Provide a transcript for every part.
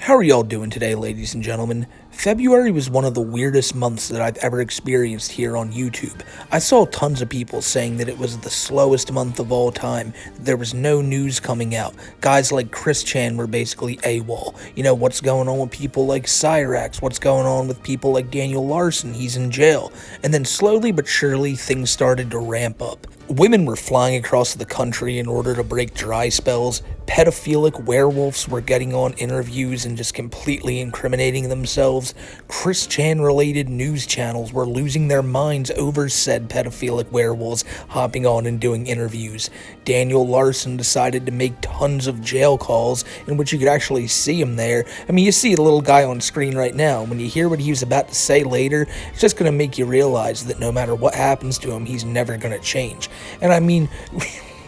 How are y'all doing today, ladies and gentlemen? February was one of the weirdest months that I've ever experienced here on YouTube. I saw tons of people saying that it was the slowest month of all time, that there was no news coming out. Guys like Chris Chan were basically AWOL. You know, what's going on with people like Cyrax? What's going on with people like Daniel Larson? He's in jail. And then slowly but surely, things started to ramp up. Women were flying across the country in order to break dry spells. Pedophilic werewolves were getting on interviews and just completely incriminating themselves. Chris Chan related news channels were losing their minds over said pedophilic werewolves hopping on and doing interviews. Daniel Larson decided to make tons of jail calls in which you could actually see him there. I mean, you see the little guy on screen right now. When you hear what he was about to say later, it's just going to make you realize that no matter what happens to him, he's never going to change. And I mean,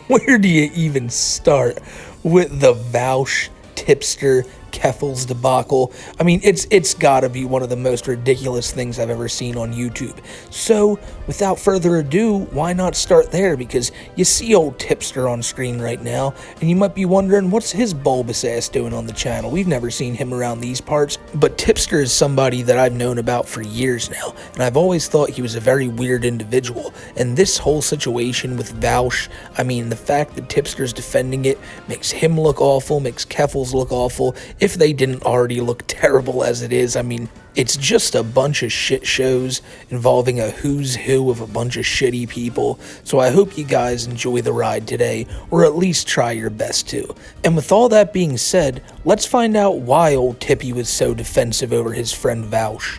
where do you even start with the Vaush, Tipster, Keffel's debacle? I mean, it's gotta be one of the most ridiculous things I've ever seen on YouTube. So, without further ado, why not start there? Because you see old Tipster on screen right now, and you might be wondering, what's his bulbous ass doing on the channel? We've never seen him around these parts. But Tipster is somebody that I've known about for years now, and I've always thought he was a very weird individual. And this whole situation with Vaush, I mean, the fact that Tipster's defending it makes him look awful, makes Keffel's look awful. If they didn't already look terrible as it is, I mean, it's just a bunch of shit shows involving a who's who of a bunch of shitty people. So I hope you guys enjoy the ride today, or at least try your best to. And with all that being said, let's find out why old Tippy was so defensive over his friend Vaush.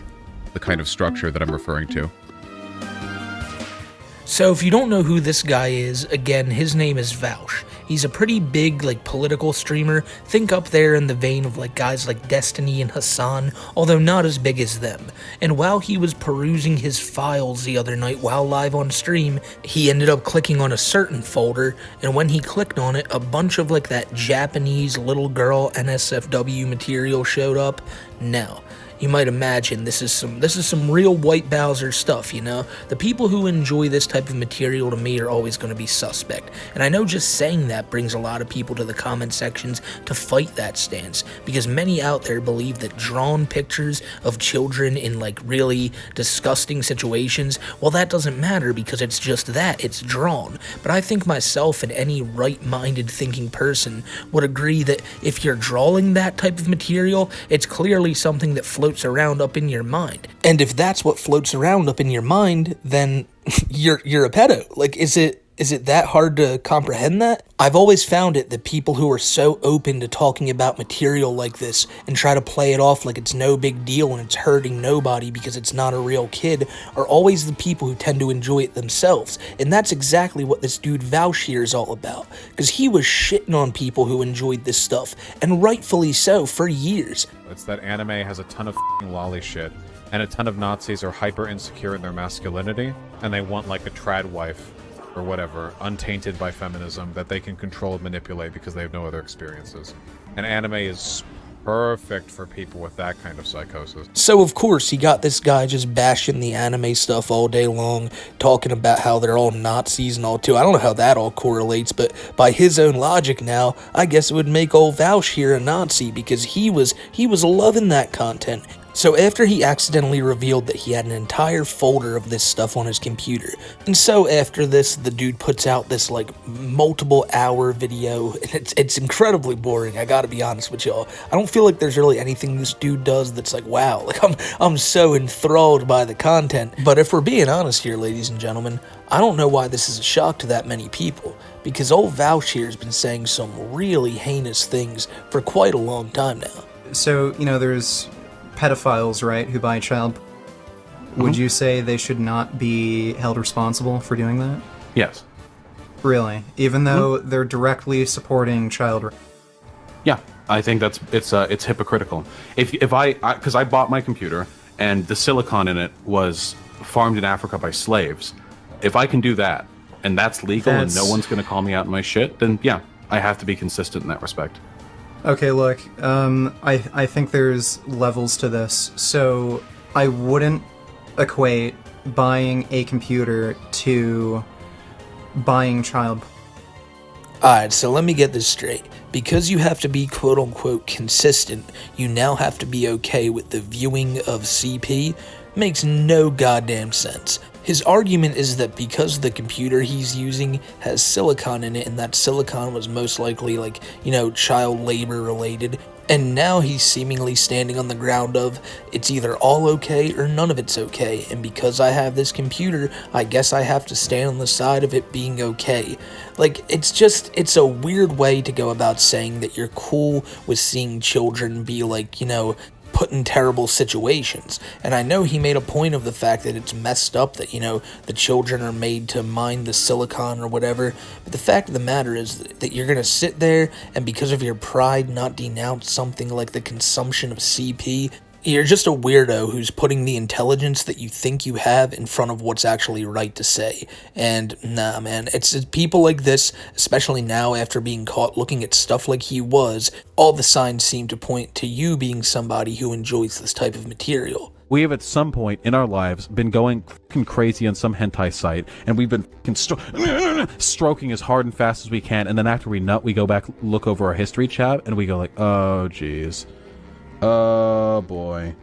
The kind of structure that I'm referring to. So if you don't know who this guy is, again, his name is Vaush. He's a pretty big, political streamer. Think up there in the vein of, guys like Destiny and Hassan, although not as big as them. And while he was perusing his files the other night while live on stream, he ended up clicking on a certain folder, and when he clicked on it, a bunch of, that Japanese little girl NSFW material showed up. Now, you might imagine this is some real white Bowser stuff, you know? The people who enjoy this type of material to me are always going to be suspect. And I know just saying that brings a lot of people to the comment sections to fight that stance, because many out there believe that drawn pictures of children in really disgusting situations, well, that doesn't matter because it's just that, it's drawn. But I think myself and any right-minded thinking person would agree that if you're drawing that type of material, it's clearly something that floats around up in your mind. And if that's what floats around up in your mind, then you're a pedo. Is it that hard to comprehend that? I've always found it that people who are so open to talking about material like this and try to play it off like it's no big deal and it's hurting nobody because it's not a real kid are always the people who tend to enjoy it themselves. And that's exactly what this dude Vaush here is all about. Because he was shitting on people who enjoyed this stuff, and rightfully so, for years. It's that anime has a ton of f***ing lolly shit, and a ton of Nazis are hyper insecure in their masculinity, and they want a trad wife or whatever, untainted by feminism, that they can control and manipulate because they have no other experiences. And anime is perfect for people with that kind of psychosis. So of course he got this guy just bashing the anime stuff all day long, talking about how they're all Nazis and all too. I don't know how that all correlates, but by his own logic now, I guess it would make old Vaush here a Nazi because he was loving that content. So after he accidentally revealed that he had an entire folder of this stuff on his computer, and so after this, the dude puts out this multiple hour video, and it's incredibly boring, I gotta be honest with y'all. I don't feel like there's really anything this dude does that's wow, I'm so enthralled by the content. But if we're being honest here, ladies and gentlemen, I don't know why this is a shock to that many people, because old Vaush here has been saying some really heinous things for quite a long time now. So, there's pedophiles, right, who buy child. Would you say they should not be held responsible for doing that? Yes. Really? Even though they're directly supporting child rape? Yeah, I think it's hypocritical. Because I bought my computer and the silicon in it was farmed in Africa by slaves. If I can do that and that's legal and no one's going to call me out on my shit, then yeah, I have to be consistent in that respect. Okay, look, I think there's levels to this. So I wouldn't equate buying a computer to buying child. Alright, so let me get this straight. Because you have to be quote-unquote consistent, you now have to be okay with the viewing of CP. Makes no goddamn sense. His argument is that because the computer he's using has silicon in it, and that silicon was most likely like, child labor related, and now he's seemingly standing on the ground of, it's either all okay or none of it's okay, and because I have this computer, I guess I have to stand on the side of it being okay. Like, it's a weird way to go about saying that you're cool with seeing children be like, put in terrible situations. And I know he made a point of the fact that it's messed up that, the children are made to mine the silicon or whatever, but the fact of the matter is that you're gonna sit there and because of your pride not denounce something like the consumption of CP. You're just a weirdo who's putting the intelligence that you think you have in front of what's actually right to say. And nah, man, it's people like this, especially now after being caught looking at stuff like he was, all the signs seem to point to you being somebody who enjoys this type of material. We have at some point in our lives been going crazy on some hentai site, and we've been stroking as hard and fast as we can, and then after we nut, we go back, look over our history tab, and we go like, oh jeez. Oh boy.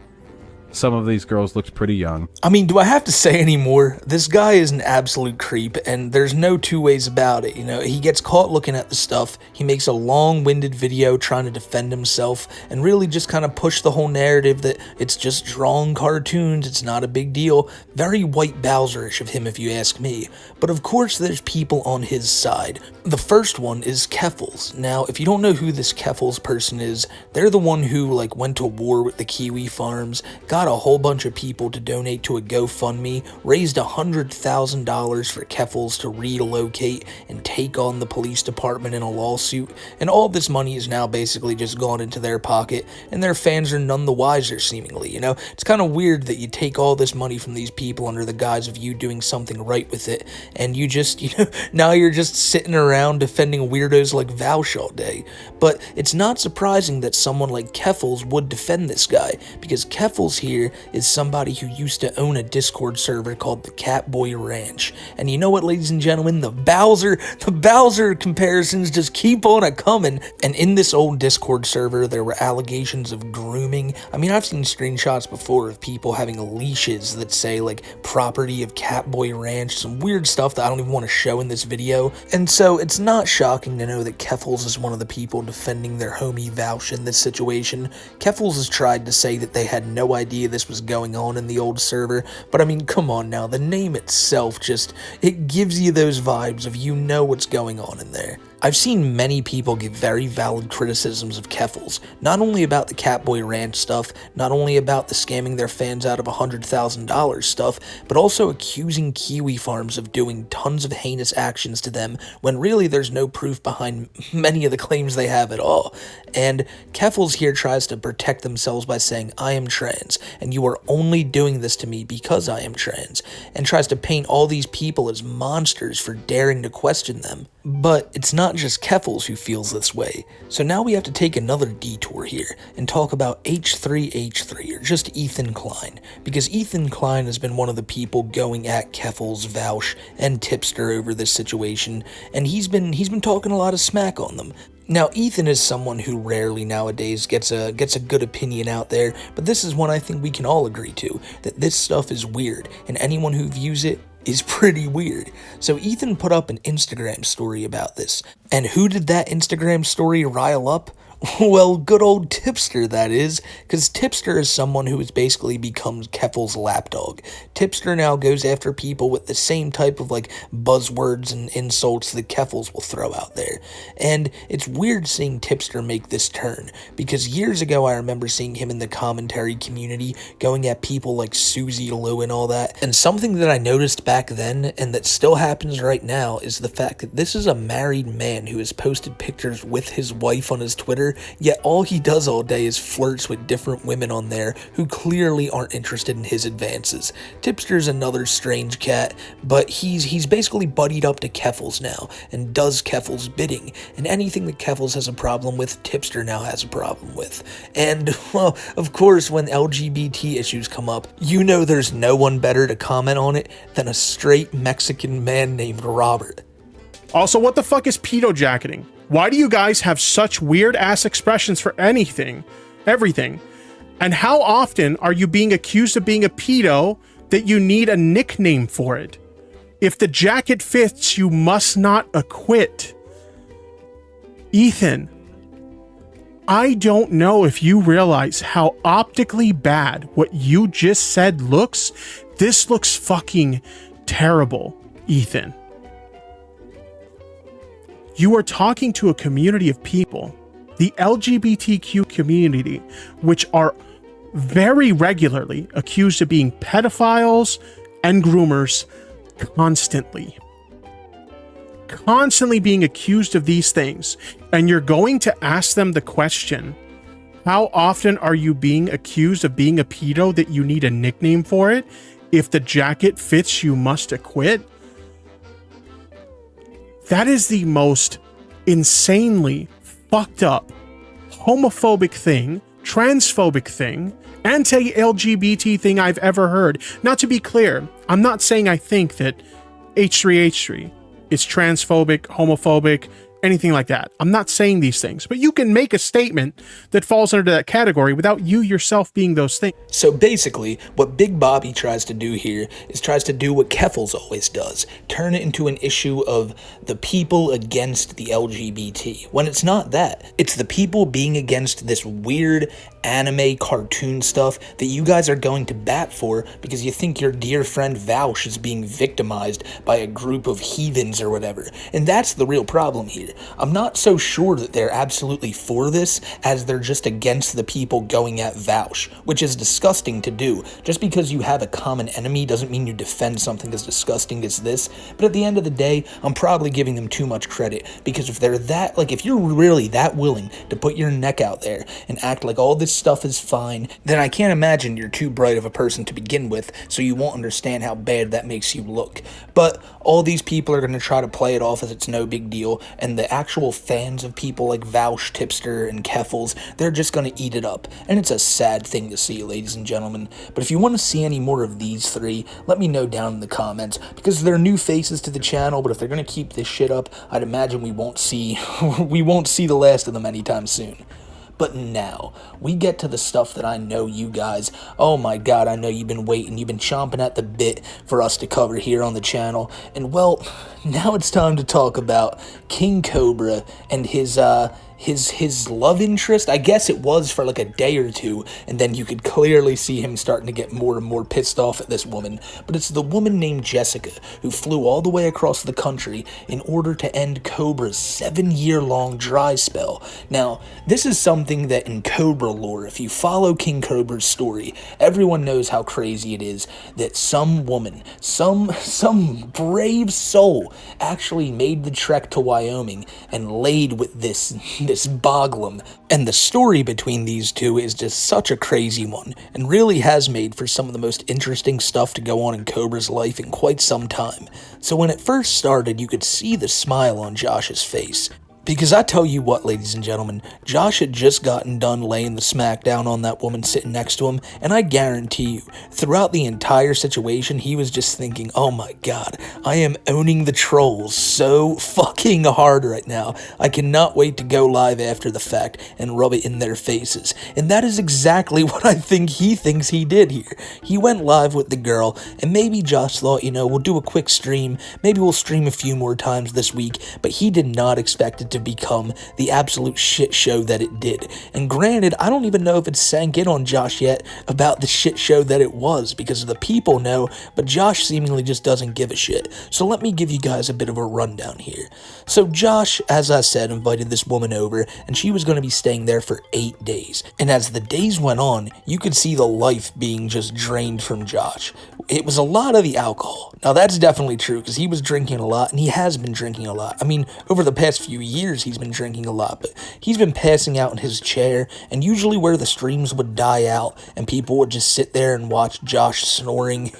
Some of these girls looked pretty young. I mean, do I have to say any more? This guy is an absolute creep, and there's no two ways about it, He gets caught looking at the stuff, he makes a long-winded video trying to defend himself, and really just kind of push the whole narrative that it's just drawn cartoons, it's not a big deal. Very White Bowser-ish of him, if you ask me. But of course, there's people on his side. The first one is Keffels. Now, if you don't know who this Keffels person is, they're the one who, went to war with the Kiwi farms, got a whole bunch of people to donate to a GoFundMe, raised $100,000 for Keffels to relocate and take on the police department in a lawsuit, and all this money is now basically just gone into their pocket, and their fans are none the wiser, seemingly, It's kind of weird that you take all this money from these people under the guise of you doing something right with it, and you just, now you're just sitting around defending weirdos like Vaush all day. But it's not surprising that someone like Keffels would defend this guy, because Keffels here is somebody who used to own a Discord server called the Catboy Ranch. And you know what, ladies and gentlemen, the Bowser comparisons just keep on a-coming. And in this old Discord server, there were allegations of grooming. I mean, I've seen screenshots before of people having leashes that say, property of Catboy Ranch, some weird stuff that I don't even want to show in this video. And so it's not shocking to know that Keffels is one of the people defending their homie Vaush in this situation. Keffels has tried to say that they had no idea this was going on in the old server, but I mean, come on now, the name itself it gives you those vibes of what's going on in there. I've seen many people give very valid criticisms of Keffels, not only about the Catboy Ranch stuff, not only about the scamming their fans out of $100,000 stuff, but also accusing Kiwi farms of doing tons of heinous actions to them when really there's no proof behind many of the claims they have at all. And Keffels here tries to protect themselves by saying, I am trans, and you are only doing this to me because I am trans, and tries to paint all these people as monsters for daring to question them. But it's not just Keffels who feels this way, so now we have to take another detour here and talk about H3H3, or just Ethan Klein, because Ethan Klein has been one of the people going at Keffels, Vaush, and Tipster over this situation, and he's been talking a lot of smack on them. Now, Ethan is someone who rarely nowadays gets a good opinion out there, but this is one I think we can all agree to, that this stuff is weird, and anyone who views it is pretty weird. So Ethan put up an Instagram story about this, and who did that Instagram story rile up? Well, good old Tipster, that is, because Tipster is someone who has basically become Keffels' lapdog. Tipster now goes after people with the same type of, buzzwords and insults that Keffels will throw out there. And it's weird seeing Tipster make this turn, because years ago I remember seeing him in the commentary community going at people like Susie Lou and all that, and something that I noticed back then, and that still happens right now, is the fact that this is a married man who has posted pictures with his wife on his Twitter, yet all he does all day is flirts with different women on there who clearly aren't interested in his advances. Tipster's another strange cat, but he's basically buddied up to Keffels now, and does Keffels' bidding, and anything that Keffels has a problem with, Tipster now has a problem with. And, well, of course, when LGBT issues come up, there's no one better to comment on it than a straight Mexican man named Robert. Also, what the fuck is pedo jacketing? Why do you guys have such weird-ass expressions for anything, everything? And how often are you being accused of being a pedo that you need a nickname for it? If the jacket fits, you must not acquit. Ethan, I don't know if you realize how optically bad what you just said looks. This looks fucking terrible, Ethan. You are talking to a community of people, the LGBTQ community, which are very regularly accused of being pedophiles and groomers constantly being accused of these things. And you're going to ask them the question, how often are you being accused of being a pedo that you need a nickname for it? If the jacket fits, you must acquit. That is the most insanely fucked up, homophobic thing, transphobic thing, anti-LGBT thing I've ever heard. Now, to be clear, I'm not saying I think that H3H3 is transphobic, homophobic, anything like that. I'm not saying these things, but you can make a statement that falls under that category without you yourself being those things. So basically, what Big Bobby tries to do here is tries to do what Keffels always does, turn it into an issue of the people against the LGBT, when it's not that. It's the people being against this weird anime cartoon stuff that you guys are going to bat for because you think your dear friend Vaush is being victimized by a group of heathens or whatever. And that's the real problem here. I'm not so sure that they're absolutely for this as they're just against the people going at Vaush, which is disgusting to do. Just because you have a common enemy doesn't mean you defend something as disgusting as this. But at the end of the day, I'm probably giving them too much credit, because if they're that, like, if you're really that willing to put your neck out there and act like all this stuff is fine, then I can't imagine you're too bright of a person to begin with, so you won't understand how bad that makes you look. But all these people are going to try to play it off as it's no big deal, and the actual fans of people like Vaush, Tipster, and Keffels, they're just going to eat it up. And it's a sad thing to see, ladies and gentlemen. But if you want to see any more of these three, let me know down in the comments, because they're new faces to the channel, but if they're going to keep this shit up, I'd imagine we won't see the last of them anytime soon. But now, we get to the stuff that I know you guys, oh my god, I know you've been waiting, you've been chomping at the bit for us to cover here on the channel. And well, now it's time to talk about King Cobra and his love interest. I guess it was for like a day or two, and then you could clearly see him starting to get more and more pissed off at this woman. But it's the woman named Jessica who flew all the way across the country in order to end Cobra's 7-year-long dry spell. Now, this is something that in Cobra lore, if you follow King Cobra's story, everyone knows how crazy it is that some woman, some brave soul actually made the trek to Wyoming and laid with this Boglum. And the story between these two is just such a crazy one, and really has made for some of the most interesting stuff to go on in Cobra's life in quite some time. So when it first started, you could see the smile on Josh's face. Because I tell you what, ladies and gentlemen, Josh had just gotten done laying the smack down on that woman sitting next to him, and I guarantee you, throughout the entire situation, he was just thinking, oh my god, I am owning the trolls so fucking hard right now. I cannot wait to go live after the fact and rub it in their faces. And that is exactly what I think he thinks he did here. He went live with the girl, and maybe Josh thought, you know, we'll do a quick stream, maybe we'll stream a few more times this week, but he did not expect it to become the absolute shit show that it did. And granted, I don't even know if it sank in on Josh yet about the shit show that it was, because the people know, but Josh seemingly just doesn't give a shit. So let me give you guys a bit of a rundown here. So Josh, as I said, invited this woman over, and she was going to be staying there for 8 days. And as the days went on, you could see the life being just drained from Josh. It was a lot of the alcohol. Now that's definitely true, because he was drinking a lot, and he has been drinking a lot. I mean, over the past few years, he's been drinking a lot, but he's been passing out in his chair, and usually where the streams would die out and people would just sit there and watch Josh snoring.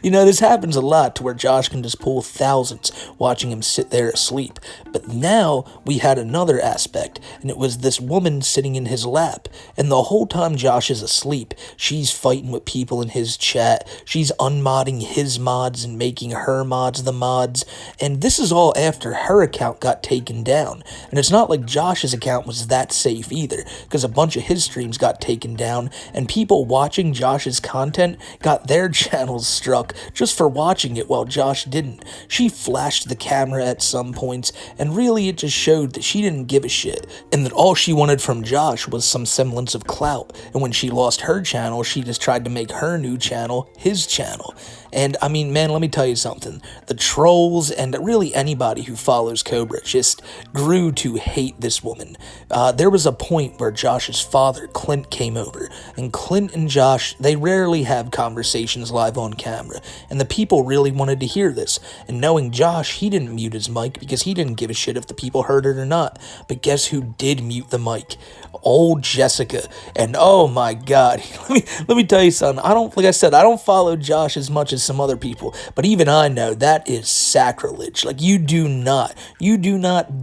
You know, this happens a lot to where Josh can just pull thousands watching him sit there asleep. But now we had another aspect, and it was this woman sitting in his lap, and the whole time Josh is asleep, she's fighting with people in his chat, she's unmodding his mods and making her mods the mods, and this is all after her account got taken down. And it's not like Josh's account was that safe either, because a bunch of his streams got taken down, and people watching Josh's content got their channels struck just for watching it while Josh didn't. She flashed the camera at some points, and really it just showed that she didn't give a shit, and that all she wanted from Josh was some semblance of clout. And when she lost her channel, she just tried to make her new channel his channel. And I mean, man, let me tell you something. The trolls and really anybody who follows Cobra just grew to hate this woman. There was a point where Josh's father, Clint, came over, and Clint and Josh, they rarely have conversations live on camera, and the people really wanted to hear this. And knowing Josh, he didn't mute his mic because he didn't give a shit if the people heard it or not. But guess who did mute the mic? Old Jessica. And oh my god, let me tell you something. Like I said, I don't follow Josh as much as some other people, but even I know that is sacrilege. Like, you do not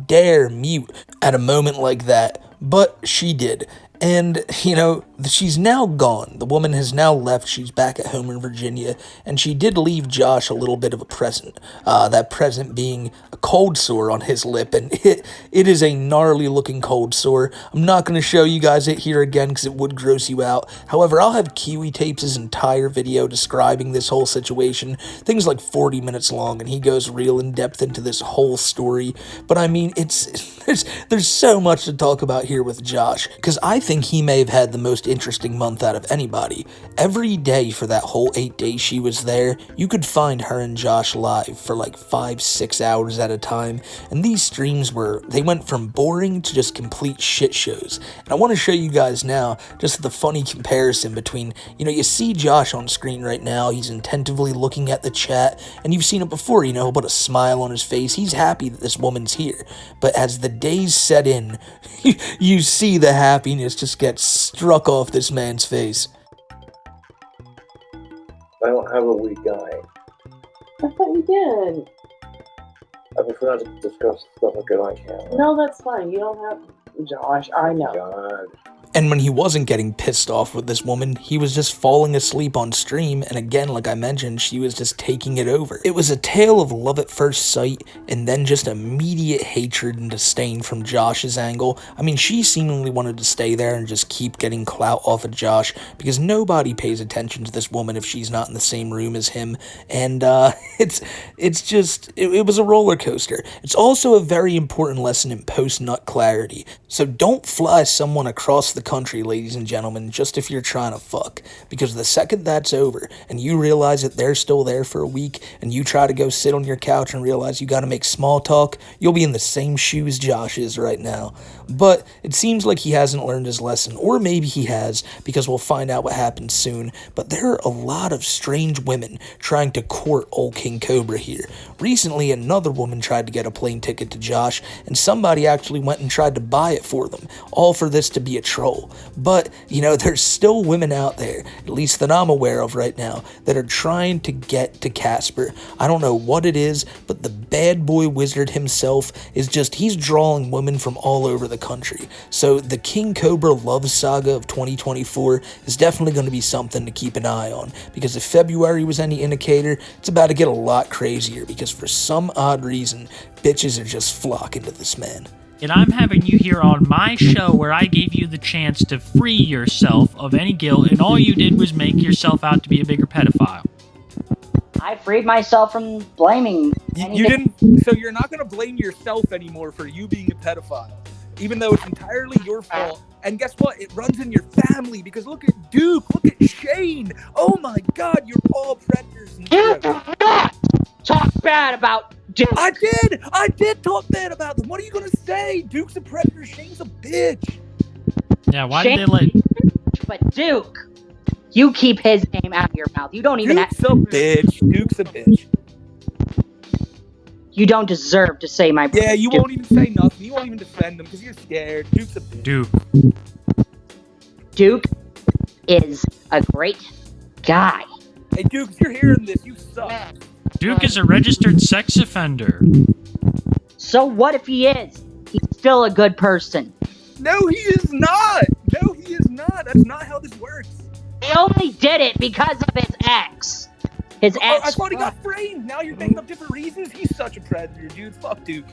dare mute at a moment like that. But she did. And, you know, she's now gone. The woman has now left. She's back at home in Virginia. And she did leave Josh a little bit of a present. That present being a cold sore on his lip. And it is a gnarly looking cold sore. I'm not going to show you guys it here again because it would gross you out. However, I'll have Kiwi tapes his entire video describing this whole situation. Things like 40 minutes long. And he goes real in depth into this whole story. But I mean, there's so much to talk about here with Josh. Because I think he may have had the most interesting month out of anybody. Every day for that whole 8 days she was there, you could find her and Josh live for like 5-6 hours at a time, and these streams they went from boring to just complete shit shows. And I want to show you guys now just the funny comparison between, you know, you see Josh on screen right now, he's attentively looking at the chat, and you've seen it before, you know, he'll put a smile on his face, he's happy that this woman's here. But as the days set in, you see the happiness just get struck off this man's face. I don't have a weak eye. I thought you did. I prefer not to discuss stuff like that on camera. No, that's fine. You don't have... Josh, I know. God. And when he wasn't getting pissed off with this woman, he was just falling asleep on stream, and again, like I mentioned, she was just taking it over. It was a tale of love at first sight, and then just immediate hatred and disdain from Josh's angle. I mean, she seemingly wanted to stay there and just keep getting clout off of Josh, because nobody pays attention to this woman if she's not in the same room as him, and it was a roller coaster. It's also a very important lesson in post-nut clarity, so don't fly someone across the country, ladies and gentlemen, just if you're trying to fuck, because the second that's over and you realize that they're still there for a week and you try to go sit on your couch and realize you got to make small talk, you'll be in the same shoes Josh is right now. But it seems like he hasn't learned his lesson, or maybe he has, because we'll find out what happens soon. But there are a lot of strange women trying to court old King Cobra here. Recently, another woman tried to get a plane ticket to Josh, and somebody actually went and tried to buy it for them, all for this to be a troll. But, you know, there's still women out there, at least that I'm aware of right now, that are trying to get to Casper. I don't know what it is, but the bad boy wizard himself he's drawing women from all over the country. So the King Cobra love saga of 2024 is definitely going to be something to keep an eye on, because if February was any indicator, it's about to get a lot crazier, because for some odd reason, bitches are just flocking to this man. And I'm having you here on my show where I gave you the chance to free yourself of any guilt, and all you did was make yourself out to be a bigger pedophile. I freed myself from blaming anything. You didn't, so you're not going to blame yourself anymore for you being a pedophile, even though it's entirely your fault. And guess what? It runs in your family, because look at Duke, look at Shane. Oh my God, you're all predators. You do not talk bad about Duke. I did talk bad about them. What are you going to say? Duke's a predator, Shane's a bitch. Yeah, why did they let... But Duke, you keep his name out of your mouth. You don't even Duke's a bitch. Duke's a bitch. You don't deserve to say my... Yeah, you won't even say nothing. You won't even defend him because you're scared. Duke's a bitch. Duke is a great guy. Hey, Duke, if you're hearing this, you suck. Duke is a registered sex offender. So what if he is? He's still a good person. No, he is not. No, he is not. That's not how this works. He only did it because of his ex. His I ass. thought he got framed. Now you're making up different reasons. He's such a predator, dude. Fuck Duke.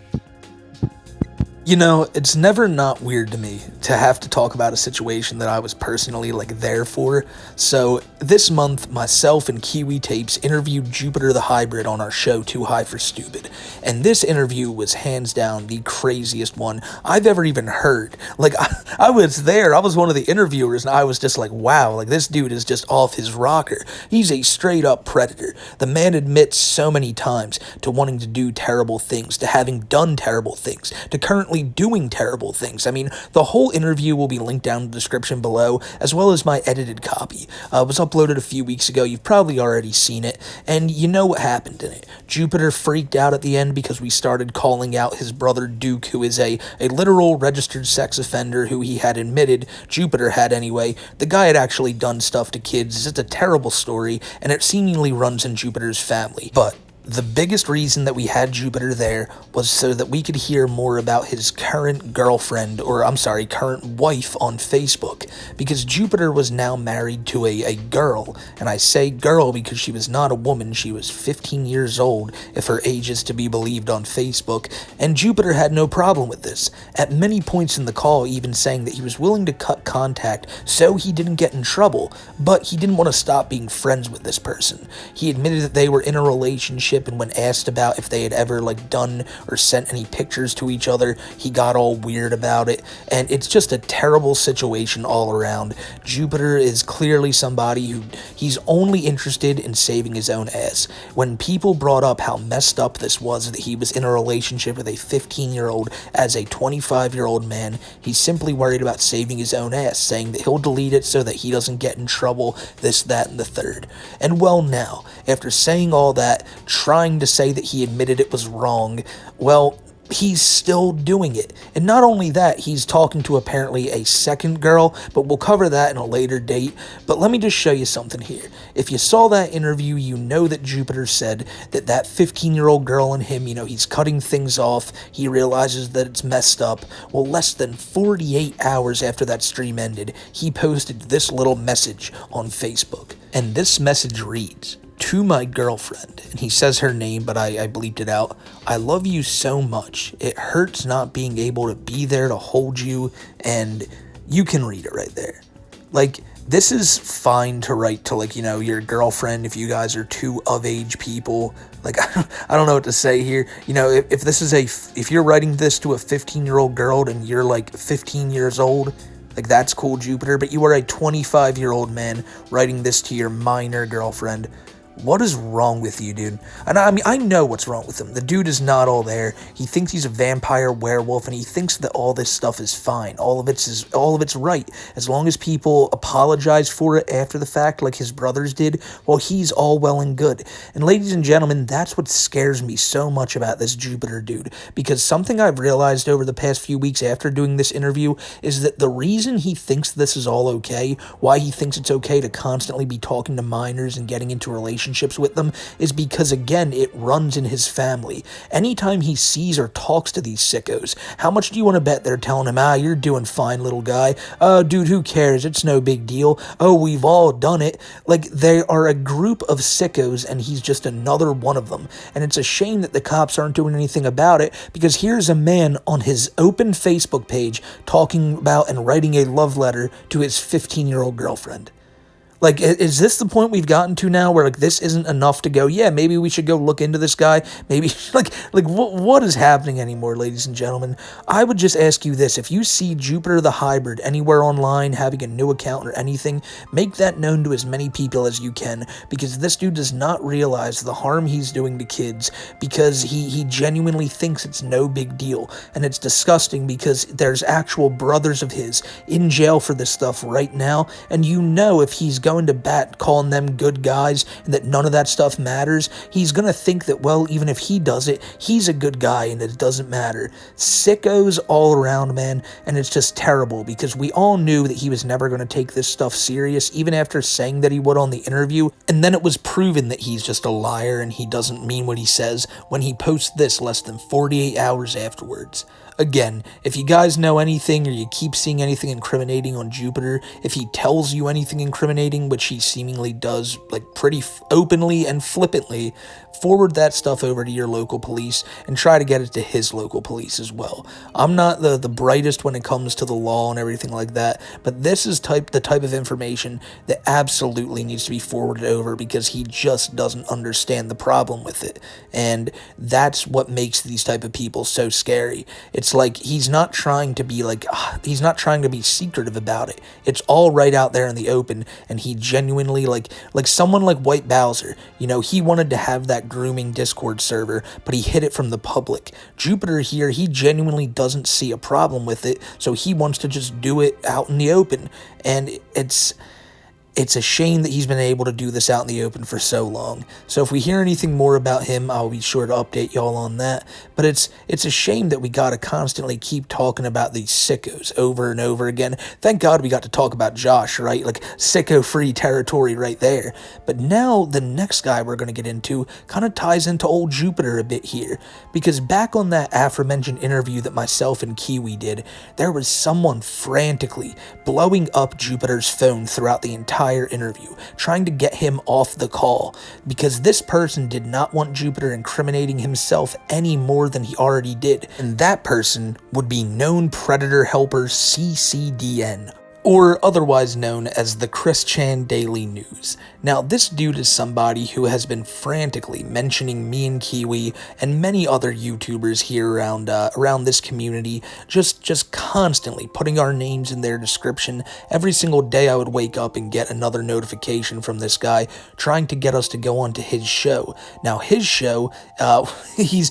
You know, it's never not weird to me to have to talk about a situation that I was personally, there for. So, this month, myself and Kiwi Tapes interviewed Jupiter the Hybrid on our show, Too High for Stupid. And this interview was hands down the craziest one I've ever even heard. I was there, I was one of the interviewers, and I was just like, wow, this dude is just off his rocker. He's a straight up predator. The man admits so many times to wanting to do terrible things, to having done terrible things, to currently doing terrible things. I mean, the whole interview will be linked down in the description below, as well as my edited copy. It was uploaded a few weeks ago. You've probably already seen it, and you know what happened in it. Jupiter freaked out at the end because we started calling out his brother Duke, who is a literal registered sex offender who he had admitted, Jupiter had anyway. The guy had actually done stuff to kids. It's just a terrible story, and it seemingly runs in Jupiter's family. But the biggest reason that we had Jupiter there was so that we could hear more about his current girlfriend, current wife on Facebook, because Jupiter was now married to a girl, and I say girl because she was not a woman, she was 15 years old, if her age is to be believed on Facebook, and Jupiter had no problem with this, at many points in the call even saying that he was willing to cut contact so he didn't get in trouble, but he didn't want to stop being friends with this person. He admitted that they were in a relationship, and when asked about if they had ever done or sent any pictures to each other, he got all weird about it, and it's just a terrible situation all around. Jupiter is clearly somebody who he's only interested in saving his own ass. When people brought up how messed up this was that he was in a relationship with a 15-year-old as a 25-year-old man, he's simply worried about saving his own ass, saying that he'll delete it so that he doesn't get in trouble, this, that, and the third. And well now, after saying all that, trying to say that he admitted it was wrong, well, he's still doing it. And not only that, he's talking to apparently a second girl, but we'll cover that in a later date. But let me just show you something here. If you saw that interview, you know that Jupiter said that 15-year-old girl and him, he's cutting things off. He realizes that it's messed up. Well, less than 48 hours after that stream ended, he posted this little message on Facebook. And this message reads, "To my girlfriend," and he says her name, but I bleeped it out. "I love you so much. It hurts not being able to be there to hold you," and you can read it right there. This is fine to write to, your girlfriend if you guys are two of-age people. I don't know what to say here. If this is if you're writing this to a 15-year-old girl and you're 15 years old, that's cool, Jupiter, but you are a 25-year-old man writing this to your minor girlfriend. What is wrong with you, dude? And I mean, I know what's wrong with him. The dude is not all there. He thinks he's a vampire werewolf, and he thinks that all this stuff is fine. All of it's right. As long as people apologize for it after the fact, like his brothers did, well, he's all well and good. And ladies and gentlemen, that's what scares me so much about this Jupiter dude. Because something I've realized over the past few weeks after doing this interview is that the reason he thinks this is all okay, why he thinks it's okay to constantly be talking to minors and getting into relationships with them, is because, again, it runs in his family. Anytime he sees or talks to these sickos, how much do you want to bet they're telling him, you're doing fine, little guy. Oh, dude, who cares? It's no big deal. Oh, we've all done it. They are a group of sickos, and he's just another one of them. And it's a shame that the cops aren't doing anything about it, because here's a man on his open Facebook page talking about and writing a love letter to his 15-year-old girlfriend. Is this the point we've gotten to now where, this isn't enough to go, yeah, maybe we should go look into this guy? Maybe, what is happening anymore, ladies and gentlemen? I would just ask you this. If you see Jupiter the Hybrid anywhere online, having a new account or anything, make that known to as many people as you can, because this dude does not realize the harm he's doing to kids, because he genuinely thinks it's no big deal. And it's disgusting, because there's actual brothers of his in jail for this stuff right now, and if he's going to bat calling them good guys and that none of that stuff matters, he's going to think that, well, even if he does it, he's a good guy and it doesn't matter. Sickos all around, man, and it's just terrible, because we all knew that he was never going to take this stuff serious, even after saying that he would on the interview, and then it was proven that he's just a liar and he doesn't mean what he says when he posts this less than 48 hours afterwards. Again, if you guys know anything or you keep seeing anything incriminating on Jupiter, if he tells you anything incriminating, which he seemingly does like pretty openly and flippantly, forward that stuff over to your local police and try to get it to his local police as well. I'm not the brightest when it comes to the law and everything like that, but this is the type of information that absolutely needs to be forwarded over because he just doesn't understand the problem with it. And that's what makes these type of people so scary. It's like he's not trying to be he's not trying to be secretive about it. It's all right out there in the open, and he genuinely like someone like White Bowser, you know, he wanted to have that grooming Discord server, but he hid it from the public. Jupiter here, he genuinely doesn't see a problem with it, so he wants to just do it out in the open. And it's a shame that he's been able to do this out in the open for so long. So if we hear anything more about him, I'll be sure to update y'all on that. But it's a shame that we gotta constantly keep talking about these sickos over and over again. Thank God we got to talk about Josh, right? Like, sicko-free territory right there. But now the next guy we're gonna get into kind of ties into old Jupiter a bit here. Because back on that aforementioned interview that myself and Kiwi did, there was someone frantically blowing up Jupiter's phone throughout the entire interview, trying to get him off the call, because this person did not want Jupiter incriminating himself any more than he already did, and that person would be known predator helper CCDN, or otherwise known as the Chris Chan Daily News. Now, this dude is somebody who has been frantically mentioning me and Kiwi and many other YouTubers here around this community, just constantly putting our names in their description. Every single day I would wake up and get another notification from this guy trying to get us to go on to his show. Now, his show, he's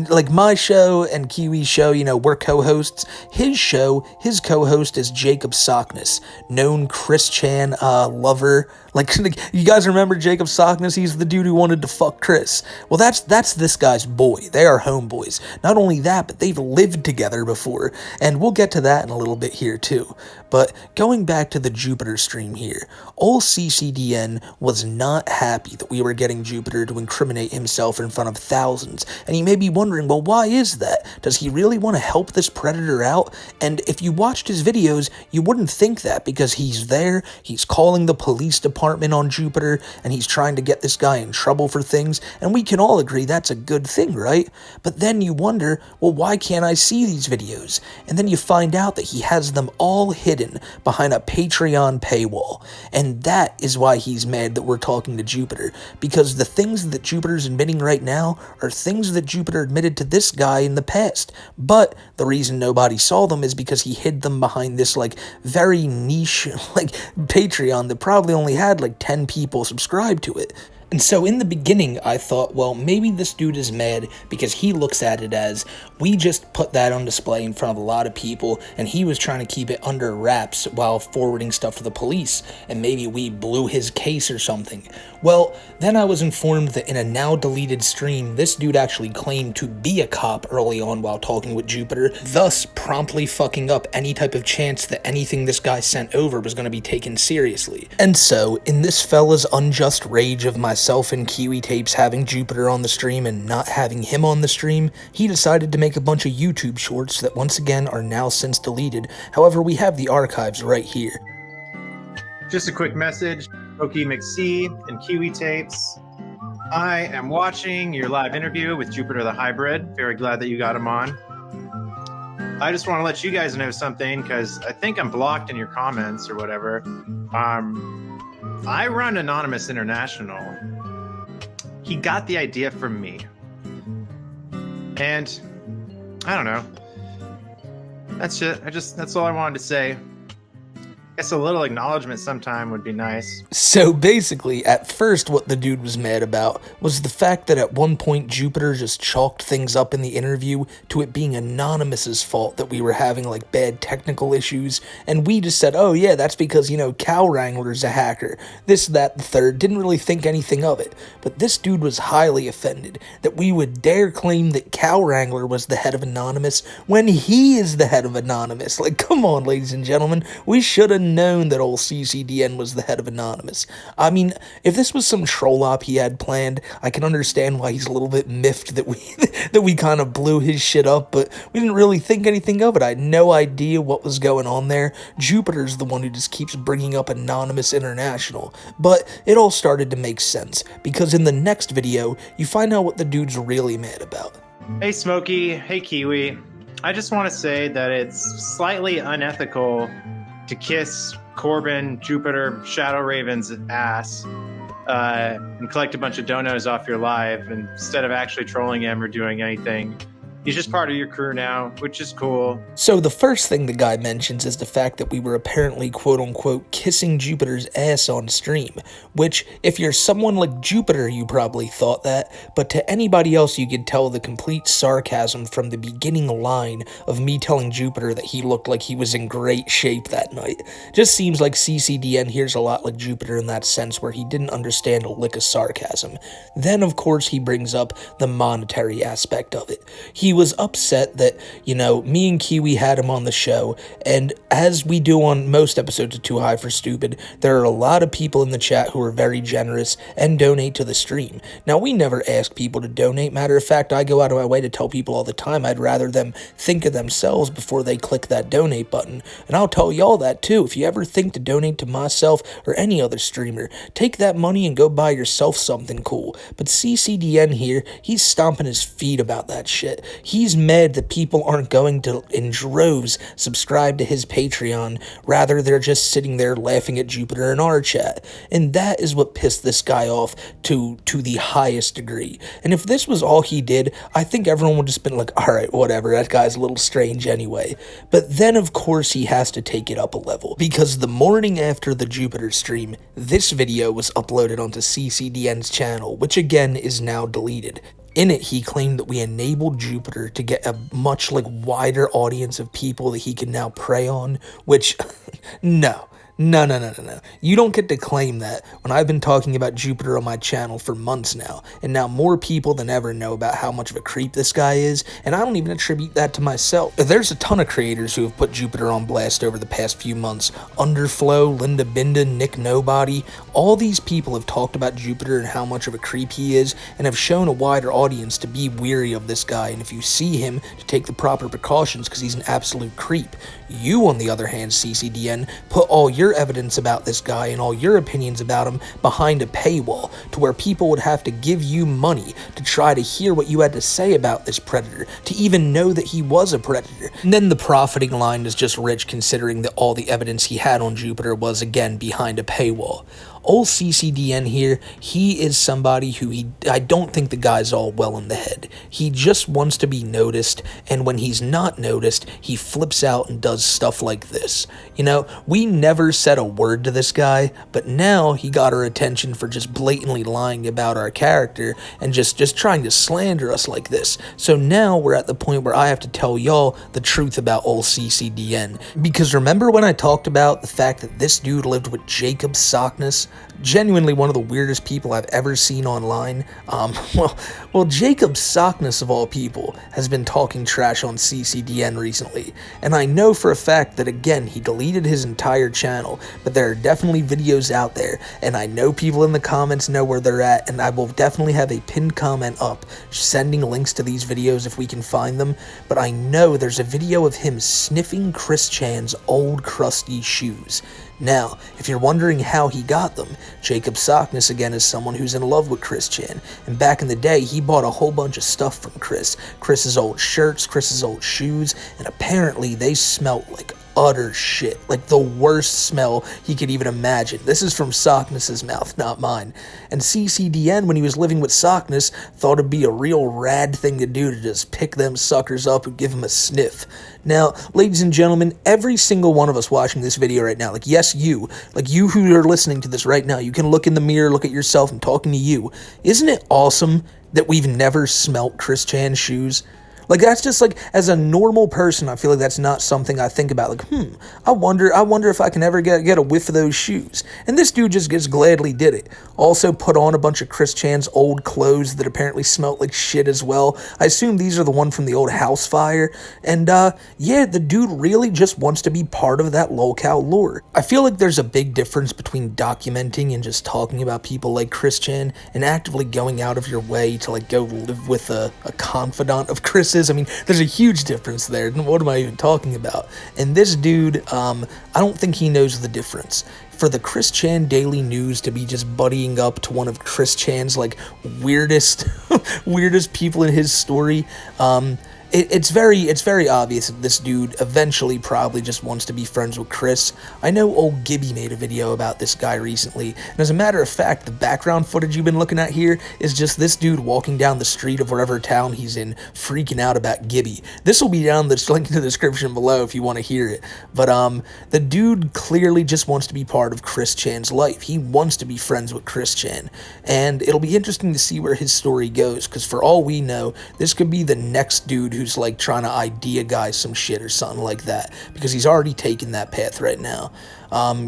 like my show and Kiwi's show, you know, we're co-hosts. His show, his co-host is Jacob Sockness, known Chris Chan lover. Like, you guys remember Jacob Sockness? He's the dude who wanted to fuck Chris. Well, that's this guy's boy. They are homeboys. Not only that, but they've lived together before, and we'll get to that in a little bit here too. But going back to the Jupiter stream here, old CCDN was not happy that we were getting Jupiter to incriminate himself in front of thousands, and he may be wondering, well, why is that? Does he really want to help this predator out? And if you watched his videos, you wouldn't think that, because he's there, he's calling the police department on Jupiter, and he's trying to get this guy in trouble for things, and we can all agree that's a good thing, right? But then you wonder, well, why can't I see these videos? And then you find out that he has them all hidden behind a Patreon paywall, and that is why he's mad that we're talking to Jupiter, because the things that Jupiter's admitting right now are things that Jupiter admitted to this guy in the past, but the reason nobody saw them is because he hid them behind this, like, very niche, like, Patreon that probably only had like 10 people subscribed to it. And so in the beginning, I thought, well, maybe this dude is mad because he looks at it as, we just put that on display in front of a lot of people, and he was trying to keep it under wraps while forwarding stuff to the police, and maybe we blew his case or something. Well, then I was informed that in a now deleted stream, this dude actually claimed to be a cop early on while talking with Jupiter, thus promptly fucking up any type of chance that anything this guy sent over was going to be taken seriously. And so, in this fella's unjust rage of myself and Kiwi Tapes having Jupiter on the stream and not having him on the stream, he decided to make a bunch of YouTube shorts that once again are now since deleted. However, we have the archives right here. Just a quick message, Pokey McC and Kiwi Tapes. I am watching your live interview with Jupiter the Hybrid. Very glad that you got him on. I just want to let you guys know something, because I think I'm blocked in your comments or whatever. I run Anonymous International. He got the idea from me. And I don't know. That's it. That's all I wanted to say. I guess a little acknowledgement sometime would be nice. So basically, at first what the dude was mad about was the fact that at one point Jupiter just chalked things up in the interview to it being Anonymous's fault that we were having like bad technical issues, and we just said, oh yeah, that's because, you know, Cow Wrangler's a hacker, this, that, the third, didn't really think anything of it. But this dude was highly offended that we would dare claim that Cow Wrangler was the head of Anonymous when he is the head of Anonymous. Like, come on, ladies and gentlemen, we should have known that old CCDN was the head of Anonymous. I mean, if this was some troll op he had planned, I can understand why he's a little bit miffed that we kind of blew his shit up, but we didn't really think anything of it. I had no idea what was going on there. Jupiter's the one who just keeps bringing up Anonymous International. But it all started to make sense, because in the next video, you find out what the dude's really mad about. Hey Smokey, hey Kiwi. I just want to say that it's slightly unethical to kiss Corbin, Jupiter, Shadow Raven's ass and collect a bunch of donos off your live instead of actually trolling him or doing anything. He's just part of your crew now, which is cool. So the first thing the guy mentions is the fact that we were apparently quote-unquote kissing Jupiter's ass on stream, which if you're someone like Jupiter you probably thought that, but to anybody else you could tell the complete sarcasm from the beginning line of me telling Jupiter that he looked like he was in great shape that night. Just seems like CCDN hears a lot like Jupiter in that sense where he didn't understand a lick of sarcasm. Then of course he brings up the monetary aspect of it. He was upset that, you know, me and Kiwi had him on the show, and as we do on most episodes of Too High for Stupid, there are a lot of people in the chat who are very generous and donate to the stream. Now, we never ask people to donate. Matter of fact, I go out of my way to tell people all the time I'd rather them think of themselves before they click that donate button, and I'll tell y'all that too. If you ever think to donate to myself or any other streamer, take that money and go buy yourself something cool. But CCDN here, he's stomping his feet about that shit. He's mad that people aren't going to, in droves, subscribe to his Patreon. Rather, they're just sitting there laughing at Jupiter in our chat. And that is what pissed this guy off to the highest degree. And if this was all he did, I think everyone would just been like, alright, whatever, that guy's a little strange anyway. But then, of course, he has to take it up a level. Because the morning after the Jupiter stream, this video was uploaded onto CCDN's channel, which again is now deleted. In it, he claimed that we enabled Jupiter to get a much wider audience of people that he can now prey on, which, no. You don't get to claim that when I've been talking about Jupiter on my channel for months now, and now more people than ever know about how much of a creep this guy is, and I don't even attribute that to myself. There's a ton of creators who have put Jupiter on blast over the past few months. Underflow, Linda Binda, Nick Nobody, all these people have talked about Jupiter and how much of a creep he is, and have shown a wider audience to be weary of this guy, and if you see him, to take the proper precautions because he's an absolute creep. You, on the other hand, CCDN, put all your evidence about this guy and all your opinions about him behind a paywall to where people would have to give you money to try to hear what you had to say about this predator, to even know that he was a predator. And then the profiting line is just rich considering that all the evidence he had on Jupiter was, again, behind a paywall. Old CCDN here, he is somebody who I don't think the guy's all well in the head. He just wants to be noticed, and when he's not noticed, he flips out and does stuff like this. You know, we never said a word to this guy, but now he got our attention for just blatantly lying about our character and just trying to slander us like this. So now we're at the point where I have to tell y'all the truth about old CCDN. Because remember when I talked about the fact that this dude lived with Jacob Sockness? Genuinely one of the weirdest people I've ever seen online. Well, Jacob Sockness, of all people, has been talking trash on CCDN recently, and I know for a fact that, again, he deleted his entire channel, but there are definitely videos out there, and I know people in the comments know where they're at, and I will definitely have a pinned comment up sending links to these videos if we can find them, but I know there's a video of him sniffing Chris Chan's old crusty shoes. Now, if you're wondering how he got them, Jacob Sockness again is someone who's in love with Chris Chan, and back in the day he bought a whole bunch of stuff from Chris's old shirts, Chris's old shoes, and apparently they smelled like utter shit, like the worst smell he could even imagine. This is from Sockness's mouth, not mine. And CCDN, when he was living with Sockness, thought it'd be a real rad thing to do to just pick them suckers up and give them a sniff. Now, ladies and gentlemen, every single one of us watching this video right now, like yes, you who are listening to this right now, you can look in the mirror, look at yourself, I'm talking to you. Isn't it awesome that we've never smelt Chris Chan's shoes? Like, that's just like, as a normal person, I feel like that's not something I think about. Like, I wonder if I can ever get a whiff of those shoes. And this dude just gladly did it. Also put on a bunch of Chris Chan's old clothes that apparently smelled like shit as well. I assume these are the one from the old house fire. And, yeah, the dude really just wants to be part of that Lolcow lore. I feel like there's a big difference between documenting and just talking about people like Chris Chan and actively going out of your way to, like, go live with a confidant of Chris's. I mean, there's a huge difference there. What am I even talking about? And this dude, I don't think he knows the difference. For the Chris Chan Daily News to be just buddying up to one of Chris Chan's, like, weirdest people in his story, it's very obvious that this dude eventually probably just wants to be friends with Chris. I know old Gibby made a video about this guy recently, and as a matter of fact, the background footage you've been looking at here is just this dude walking down the street of whatever town he's in, freaking out about Gibby. This will be down the link in the description below if you want to hear it. But the dude clearly just wants to be part of Chris Chan's life. He wants to be friends with Chris Chan, and it'll be interesting to see where his story goes, because for all we know, this could be the next dude who's like trying to idea guys some shit or something like that, because he's already taken that path right now.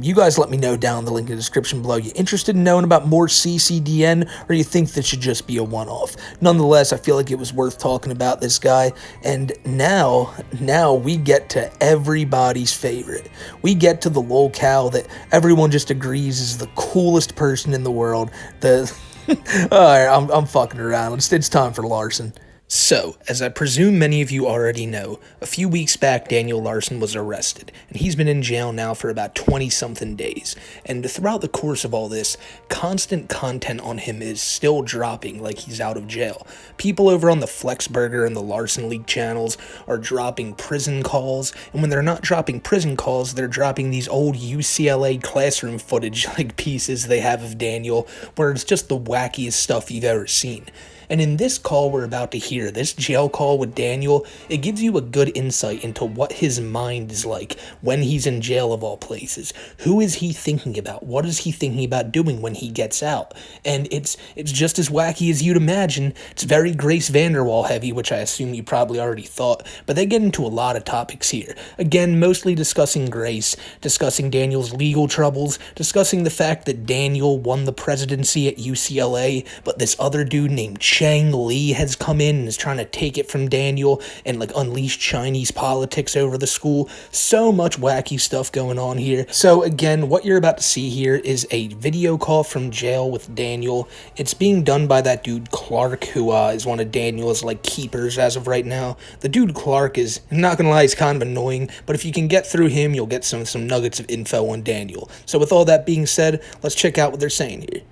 You guys let me know down in the link in the description below. You interested in knowing about more CCDN, or you think this should just be a one-off? Nonetheless, I feel like it was worth talking about this guy, and now we get to everybody's favorite. We get to the Lolcow that everyone just agrees is the coolest person in the world. Alright, I'm fucking around. It's time for Larson. So, as I presume many of you already know, a few weeks back Daniel Larson was arrested, and he's been in jail now for about 20-something days. And throughout the course of all this, constant content on him is still dropping like he's out of jail. People over on the Flexburger and the Larson League channels are dropping prison calls, and when they're not dropping prison calls, they're dropping these old UCLA classroom footage like pieces they have of Daniel, where it's just the wackiest stuff you've ever seen. And in this call we're about to hear, this jail call with Daniel, it gives you a good insight into what his mind is like when he's in jail of all places. Who is he thinking about? What is he thinking about doing when he gets out? And it's just as wacky as you'd imagine. It's very Grace Vanderwall heavy, which I assume you probably already thought, but they get into a lot of topics here. Again, mostly discussing Grace, discussing Daniel's legal troubles, discussing the fact that Daniel won the presidency at UCLA, but this other dude named Chang Lee has come in and is trying to take it from Daniel and like unleash Chinese politics over the school. So much wacky stuff going on here. So again, what you're about to see here is a video call from jail with Daniel. It's being done by that dude Clark, who is one of Daniel's like keepers as of right now. The dude Clark is, I'm not gonna lie, he's kind of annoying, but if you can get through him, you'll get some nuggets of info on Daniel. So with all that being said, let's check out what they're saying here.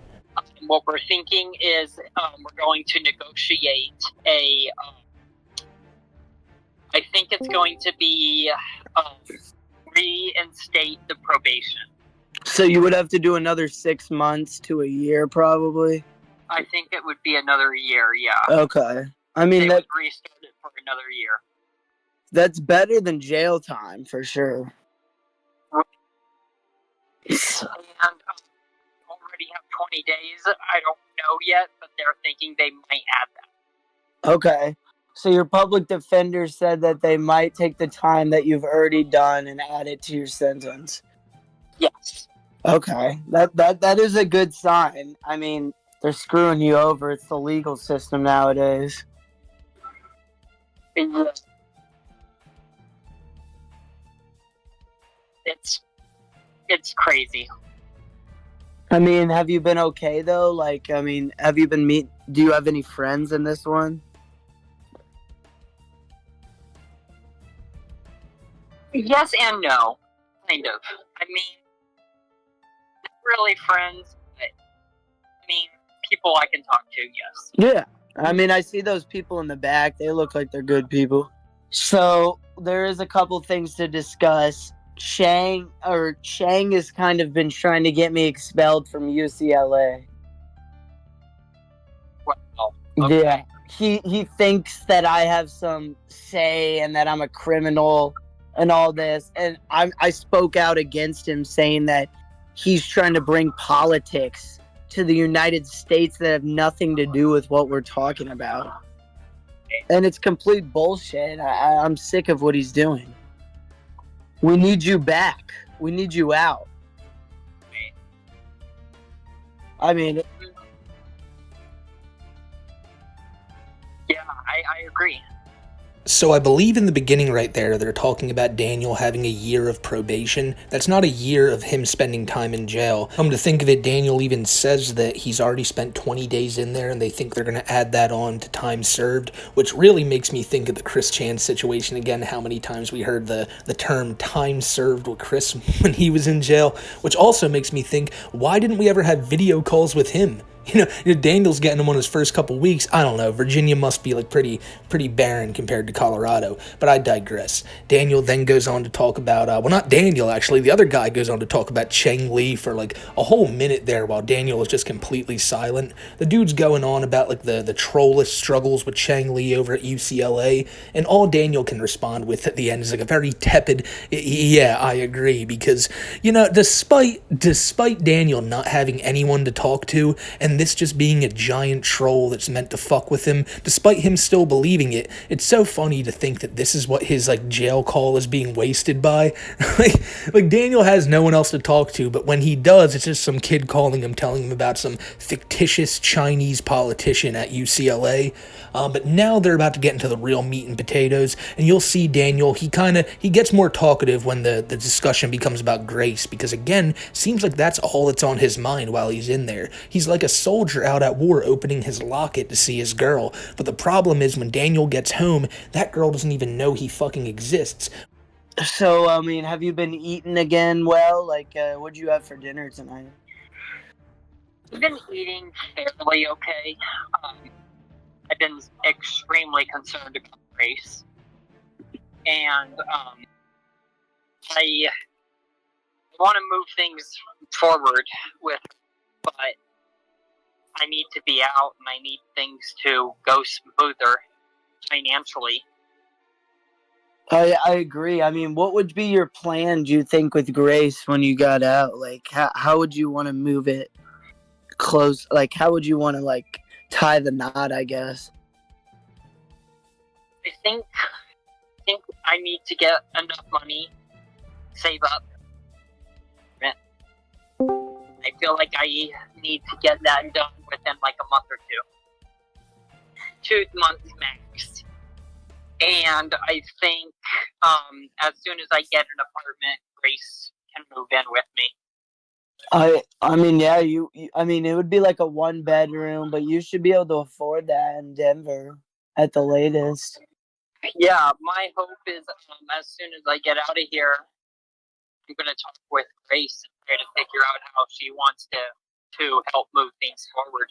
What we're thinking is we're going to negotiate I think it's going to be reinstate the probation. So you would have to do another 6 months to a year, probably? I think it would be another year, yeah. Okay. I mean, they would restart it for another year. That's better than jail time, for sure. And already have 20 days. I don't know yet, but they're thinking they might add that. Okay. So your public defender said that they might take the time that you've already done and add it to your sentence. Yes. Okay. That is a good sign. I mean, they're screwing you over. It's the legal system nowadays. It's crazy. I mean, have you been okay though? Like, I mean, have you been do you have any friends in this one? Yes and no, kind of. I mean, not really friends, but I mean, people I can talk to, yes. Yeah. I mean, I see those people in the back. They look like they're good people. So, there is a couple things to discuss. Chang has kind of been trying to get me expelled from UCLA. Well, okay. Yeah. He thinks that I have some say and that I'm a criminal and all this. And I spoke out against him, saying that he's trying to bring politics to the United States that have nothing to do with what we're talking about. And it's complete bullshit. I'm sick of what he's doing. We need you back. We need you out. I mean... Yeah, I agree. So I believe in the beginning right there, they're talking about Daniel having a year of probation. That's not a year of him spending time in jail. Come to think of it, Daniel even says that he's already spent 20 days in there and they think they're going to add that on to time served, which really makes me think of the Chris Chan situation again, how many times we heard the term time served with Chris when he was in jail, which also makes me think, why didn't we ever have video calls with him? You know, Daniel's getting him on his first couple weeks. I don't know. Virginia must be like pretty barren compared to Colorado, but I digress. Daniel then goes on to talk about, well, not Daniel, actually. The other guy goes on to talk about Cheng Li for like a whole minute there while Daniel is just completely silent. The dude's going on about like the trollish struggles with Cheng Li over at UCLA, and all Daniel can respond with at the end is like a very tepid, yeah, I agree, because, you know, despite Daniel not having anyone to talk to, and this just being a giant troll that's meant to fuck with him, despite him still believing it, it's so funny to think that this is what his like jail call is being wasted by. like Daniel has no one else to talk to, but when he does, it's just some kid calling him, telling him about some fictitious Chinese politician at UCLA. But now they're about to get into the real meat and potatoes, and you'll see Daniel, he gets more talkative when the discussion becomes about Grace, because again, seems like that's all that's on his mind while he's in there. He's like a soldier out at war opening his locket to see his girl, but the problem is when Daniel gets home, that girl doesn't even know he fucking exists. So, I mean, have you been eating again well? Like, what'd you have for dinner tonight? I've been eating fairly okay. I've been extremely concerned about Grace. And I want to move things forward with, but I need to be out and I need things to go smoother financially. I agree. I mean, what would be your plan, do you think, with Grace when you got out? Like, how would you want to move it close? Like, how would you want to, like, tie the knot, I guess? I think I need to get enough money, save up. I feel like I need to get that done within like a month or 2 months max. And I think as soon as I get an apartment, Grace can move in with me. I mean, yeah, I mean, it would be like a 1-bedroom, but you should be able to afford that in Denver at the latest. Yeah, my hope is as soon as I get out of here, I'm going to talk with Grace and try to figure out how she wants to help move things forward.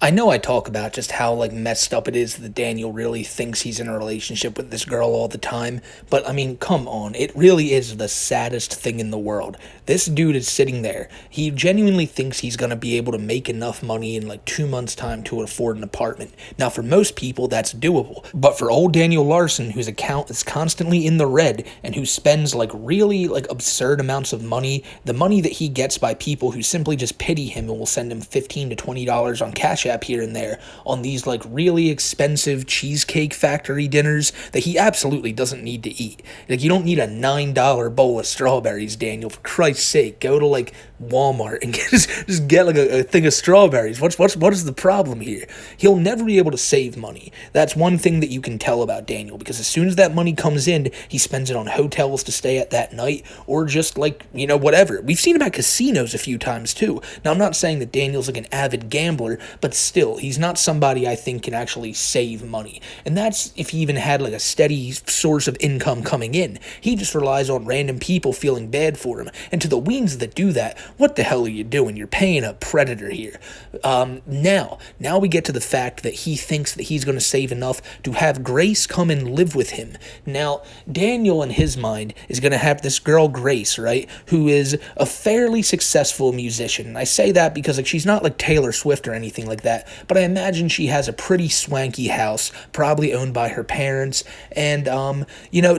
I know I talk about just how like messed up it is that Daniel really thinks he's in a relationship with this girl all the time, but I mean, come on, it really is the saddest thing in the world. This dude is sitting there. He genuinely thinks he's going to be able to make enough money in like 2 months' time to afford an apartment. Now, for most people, that's doable, but for old Daniel Larson, whose account is constantly in the red and who spends like really like absurd amounts of money, the money that he gets by people who simply just pity him and will send him $15 to $20 on Cash App here and there on these like really expensive Cheesecake Factory dinners that he absolutely doesn't need to eat. Like, you don't need a $9 bowl of strawberries, Daniel. For Christ's sake, go to like Walmart and just get like a thing of strawberries. What is the problem here? He'll never be able to save money. That's one thing that you can tell about Daniel, because as soon as that money comes in, he spends it on hotels to stay at that night, or just like, you know, whatever. We've seen him at casinos a few times too. Now, I'm not saying that Daniel's like an avid gambler, but still, he's not somebody I think can actually save money. And that's if he even had like a steady source of income coming in. He just relies on random people feeling bad for him. And to the weens that do that, what the hell are you doing? You're paying a predator here. Now we get to the fact that he thinks that he's going to save enough to have Grace come and live with him. Now, Daniel in his mind is going to have this girl Grace, right, who is a fairly successful musician. And I say that because like she's not like Taylor Swift or anything like that, that, but I imagine she has a pretty swanky house, probably owned by her parents, and,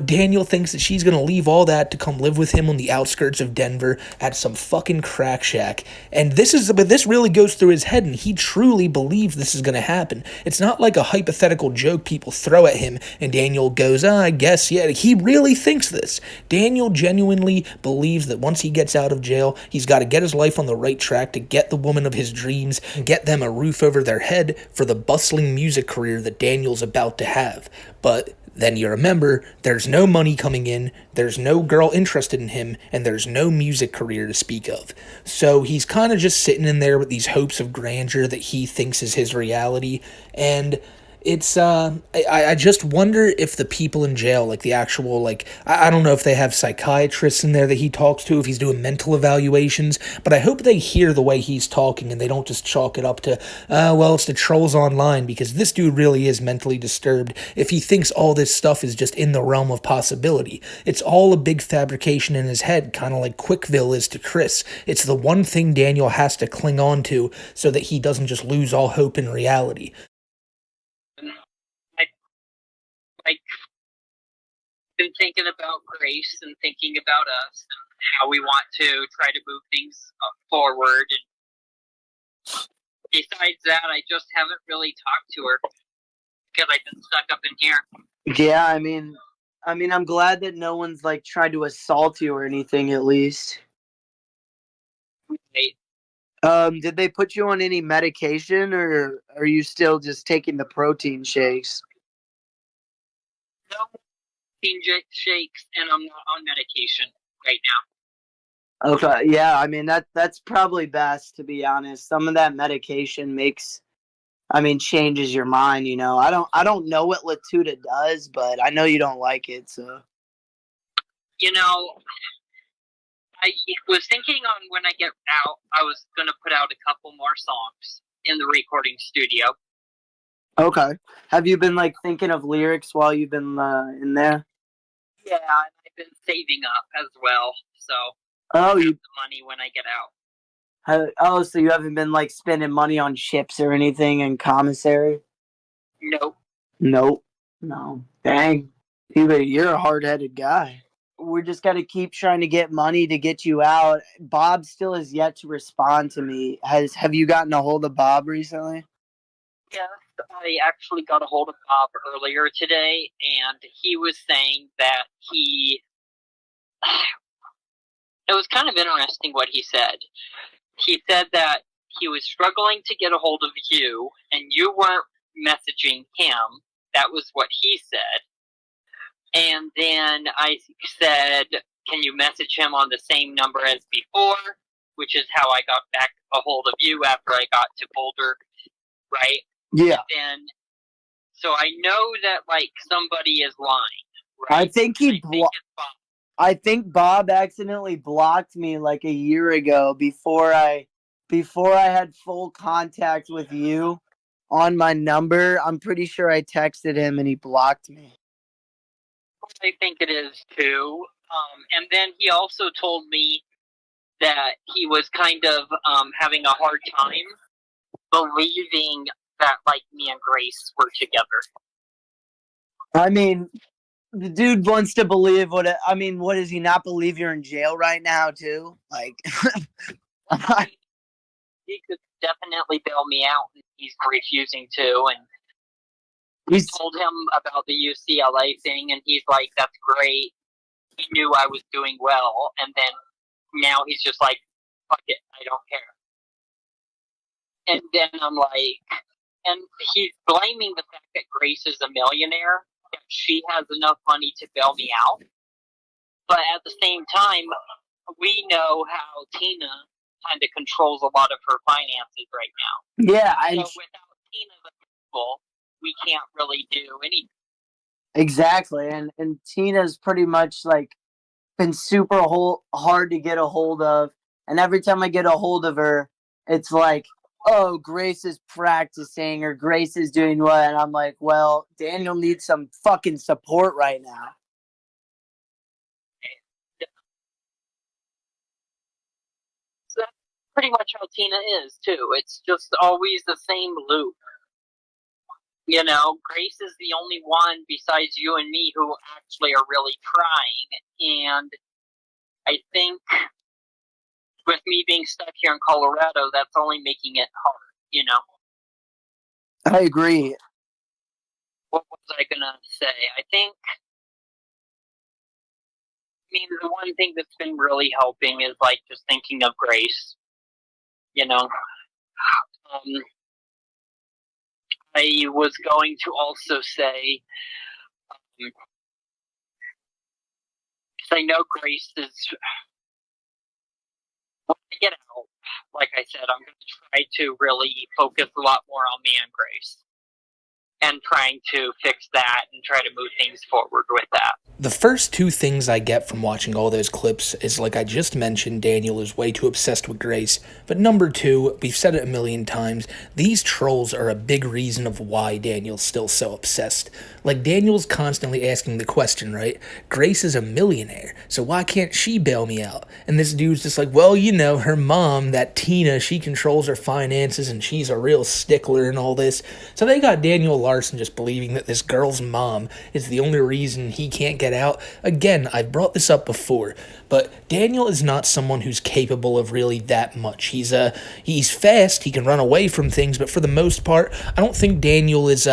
Daniel thinks that she's gonna leave all that to come live with him on the outskirts of Denver at some fucking crack shack, and this really goes through his head, and he truly believes this is gonna happen. It's not like a hypothetical joke people throw at him, and Daniel goes, I guess, yeah, he really thinks this. Daniel genuinely believes that once he gets out of jail, he's got to get his life on the right track to get the woman of his dreams and get them a roof over their head for the bustling music career that Daniel's about to have. But then you remember, there's no money coming in, there's no girl interested in him, and there's no music career to speak of. So he's kind of just sitting in there with these hopes of grandeur that he thinks is his reality, and it's, I just wonder if the people in jail, like the actual, I don't know if they have psychiatrists in there that he talks to, if he's doing mental evaluations, but I hope they hear the way he's talking and they don't just chalk it up to, it's the trolls online, because this dude really is mentally disturbed if he thinks all this stuff is just in the realm of possibility. It's all a big fabrication in his head, kind of like Quickville is to Chris. It's the one thing Daniel has to cling on to so that he doesn't just lose all hope in reality. Like, been thinking about Grace and thinking about us and how we want to try to move things forward. And besides that, I just haven't really talked to her because I've been stuck up in here. Yeah, I mean, I'm glad that no one's tried to assault you or anything. At least. Right. Did they put you on any medication, or are you still just taking the protein shakes? No protein shakes, and I'm not on medication right now. Okay, yeah, I mean that's probably best, to be honest. Some of that medication changes your mind. I don't know what Latuda does, but I know you don't like it, so. I was thinking on when I get out, I was going to put out a couple more songs in the recording studio. Okay. Have you been thinking of lyrics while you've been in there? Yeah, and I've been saving up as well, so I'll have the money when I get out. So you haven't been spending money on chips or anything in commissary? Nope. Nope. No. Dang. You're a hard-headed guy. We're just got to keep trying to get money to get you out. Bob still has yet to respond to me. Have you gotten a hold of Bob recently? Yes, I actually got a hold of Bob earlier today, and he was saying that it was kind of interesting what he said. He said that he was struggling to get a hold of you, and you weren't messaging him. That was what he said. And then I said, can you message him on the same number as before? Which is how I got back a hold of you after I got to Boulder, right? Yeah. And so I know that somebody is lying, right? I think Bob accidentally blocked me a year ago before I had full contact with you on my number. I'm pretty sure I texted him and he blocked me. I think it is too. And then he also told me that he was kind of having a hard time believing that me and Grace were together. I mean, the dude wants to believe what does he not believe you're in jail right now too? He could definitely bail me out, and he's refusing to, and we told him about the UCLA thing, and he's like, that's great. He knew I was doing well, and then now he's just like, fuck it, I don't care. And then I'm like, and he's blaming the fact that Grace is a millionaire, that she has enough money to bail me out. But at the same time, we know how Tina kind of controls a lot of her finances right now. Yeah, so without Tina's approval, we can't really do anything. Exactly, and Tina's pretty much been super hard to get a hold of, and every time I get a hold of her, it's like, oh, Grace is practicing or Grace is doing what, and I'm like, well, Daniel needs some fucking support right now. pretty much how Tina is, too. It's just always the same loop. You know, Grace is the only one besides you and me who actually are really trying. And I think with me being stuck here in Colorado, that's only making it hard, you know? I agree. What was I gonna say? I mean, the one thing that's been really helping is, like, just thinking of Grace, you know? I was going to also say, because I know Grace is, when I get out, like I said, I'm going to try to really focus a lot more on me and Grace. And trying to fix that and try to move things forward with that. The first two things I get from watching all those clips is, like I just mentioned, Daniel is way too obsessed with Grace. But number two, we've said it a million times, these trolls are a big reason of why Daniel's still so obsessed. Like, Daniel's constantly asking the question, right? Grace is a millionaire, so why can't she bail me out? And this dude's just like, well, you know, her mom, that Tina, she controls her finances and she's a real stickler and all this. So they got Daniel Larson just believing that this girl's mom is the only reason he can't get out. Again, I've brought this up before, but Daniel is not someone who's capable of really that much. He's fast, he can run away from things, but for the most part, I don't think Daniel is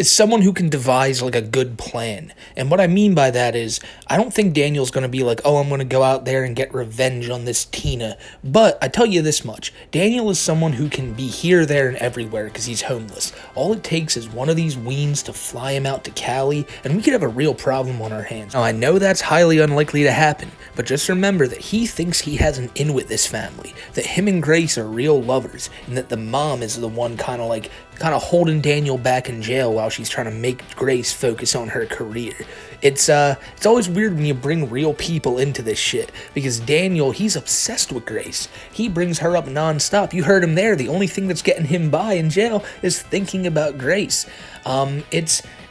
someone who can devise like a good plan. And what I mean by that is, I don't think Daniel's going to be like, oh, I'm going to go out there and get revenge on this Tina. But I tell you this much, Daniel is someone who can be here, there, and everywhere because he's homeless. All it takes is one of these weens to fly him out to Cali, and we could have a real problem on our hands. Now, I know that's highly unlikely to happen, but just remember that he thinks he has an in with this family, that him and Grace are real lovers, and that the mom is the one kind of holding Daniel back in jail while she's trying to make Grace focus on her career. It's always weird when you bring real people into this shit, because Daniel, he's obsessed with Grace. He brings her up nonstop. You heard him there. The only thing that's getting him by in jail is thinking about Grace.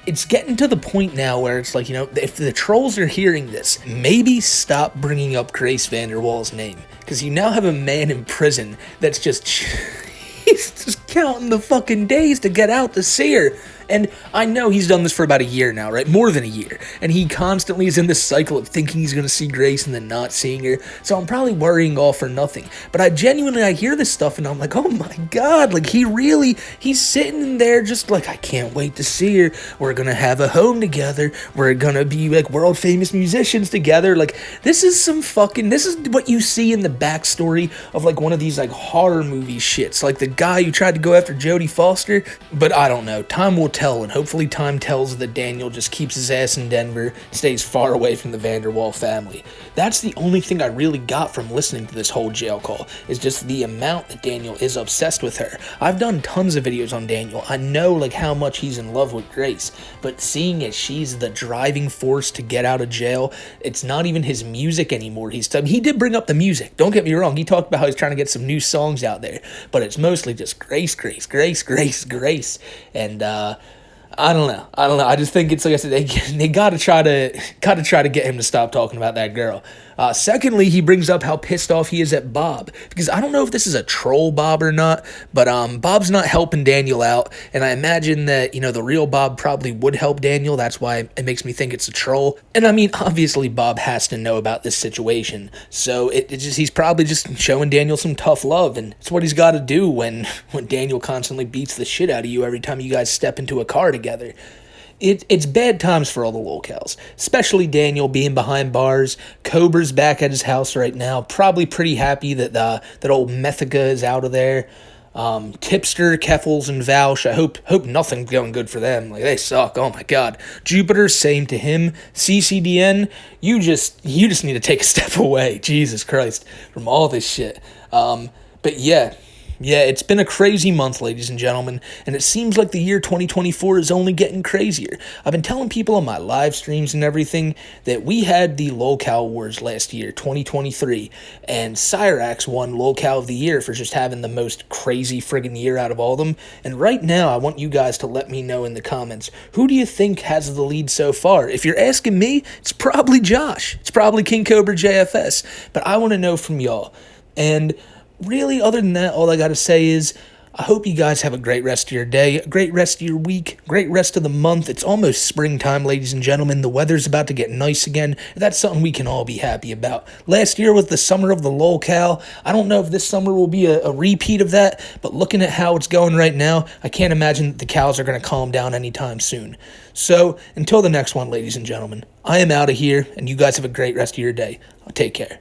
It's getting to the point now where it's like, you know, if the trolls are hearing this, maybe stop bringing up Grace Vanderwall's name, because you now have a man in prison that's just he's just counting the fucking days to get out to see her. And I know he's done this for about a year now, right? More than a year. And he constantly is in this cycle of thinking he's going to see Grace and then not seeing her. So I'm probably worrying all for nothing. But I hear this stuff and I'm like, oh my God, like he's sitting in there just like, I can't wait to see her. We're going to have a home together. We're going to be like world famous musicians together. Like, this is what you see in the backstory of like one of these like horror movie shits. Like the guy who tried to go after Jodie Foster. But I don't know. Time will tell, and hopefully time tells that Daniel just keeps his ass in Denver, stays far away from the Vanderwall family. That's the only thing I really got from listening to this whole jail call, is just the amount that Daniel is obsessed with her. I've done tons of videos on Daniel. I know like how much he's in love with Grace, but seeing as she's the driving force to get out of jail, it's not even his music anymore. He did bring up the music, don't get me wrong. He talked about how he's trying to get some new songs out there, but it's mostly just Grace. And I don't know. I just think it's like I said, they gotta try to get him to stop talking about that girl. Secondly, he brings up how pissed off he is at Bob, because I don't know if this is a troll Bob or not, but Bob's not helping Daniel out, and I imagine that, you know, the real Bob probably would help Daniel. That's why it makes me think it's a troll. And I mean, obviously Bob has to know about this situation, so he's probably just showing Daniel some tough love, and it's what he's got to do when Daniel constantly beats the shit out of you every time you guys step into a car together. It's bad times for all the Lolcows, especially Daniel being behind bars. Cobra's back at his house right now, probably pretty happy that old Methica is out of there. Tipster, Keffels, and Vaush, I hope nothing's going good for them. Like, they suck. Oh my God. Jupiter, same to him. CCDN, you just need to take a step away, Jesus Christ, from all this shit. But yeah, it's been a crazy month, ladies and gentlemen, and it seems like the year 2024 is only getting crazier. I've been telling people on my live streams and everything that we had the Lolcow Awards last year, 2023, and Cyrax won Lolcow of the Year for just having the most crazy friggin' year out of all of them. And right now, I want you guys to let me know in the comments, who do you think has the lead so far? If you're asking me, it's probably Josh. It's probably KingCobraJFS, but I want to know from y'all. And really, other than that, all I gotta say is I hope you guys have a great rest of your day, a great rest of your week, great rest of the month. It's almost springtime, ladies and gentlemen. The weather's about to get nice again. That's something we can all be happy about. Last year was the summer of the Lolcow. I don't know if this summer will be a repeat of that, but looking at how it's going right now, I can't imagine that the cows are going to calm down anytime soon. So, until the next one, ladies and gentlemen, I am out of here, and you guys have a great rest of your day. Take care.